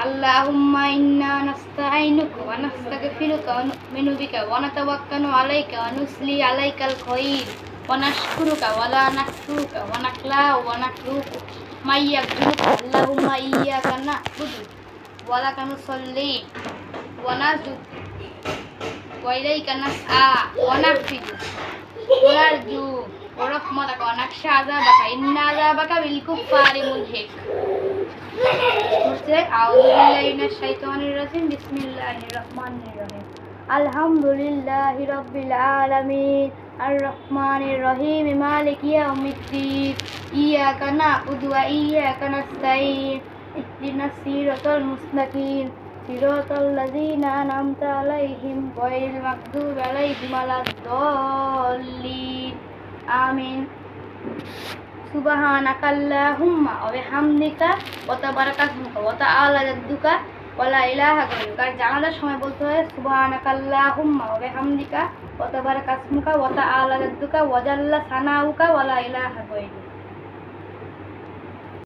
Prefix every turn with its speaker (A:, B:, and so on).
A: আল্লাহুম্মা ইন্না নাস্তাঈনুকা ওয়া নাস্তাগফিরুকা ওয়া নু'মিনু বিকা ওয়া নাতাওয়াক্কালু আলাইকা ওয়া নুসলি আলাইকাল খায়র ওয়া নাশকুরুকা ওয়া লা নাকফুরুকা ওয়া নাখলাউ ওয়া নাতরুকু মাইয়াগফিরুকা আল্লাহুম্মা ইয়্যাকা না'বুদু ওয়া লাকা নুসাল্লি ওয়া নাসজুদু ওয়া ইলাইকা নাসআ ওয়া নাহফিদু ওয়া নারজু ওয়া রাহমাতাকা ওয়া নাখশা আযাবাকা ইন্না আযাবাকা বিল কুফফারি মুলহিক। আউযু বিল্লাহি মিনাশ শাইতানির রাজিম। বিসমিল্লাহির রহমানির রহিম। আলহামদুলিল্লাহি রাব্বিল আলামিন আর রহমানির রহিম মালিকি ইয়াউমিদ্দিন ইয়্যাকা না'বুদু ওয়া ইয়্যাকা নাস্তাঈন ইহদিনাস সিরাতাল মুস্তাকিম সিরাতাল লাযীনা আন'আমতা আলাইহিম গায়রিল মাগদুবি আলাইহিম ওয়ালাদ-দাল্লিন। আমিন। সুবহানাকাল্লাহুম্মা ওয়া বিহামদিকা ওয়া তাবারাকাসমুকা ওয়া তাআলা জাদ্দুকা ওয়া লা ইলাহা গায়রুকা। আর জানাজার সময় বলতে হয় সুবহানাকাল্লাহুম্মা ওয়া বিহামদিকা ওয়া তাবারাকাসমুকা ওয়া তাআলা জাদ্দুকা ওয়া জাল্লা সানাউকা ওয়া লা ইলাহা গায়রুকা।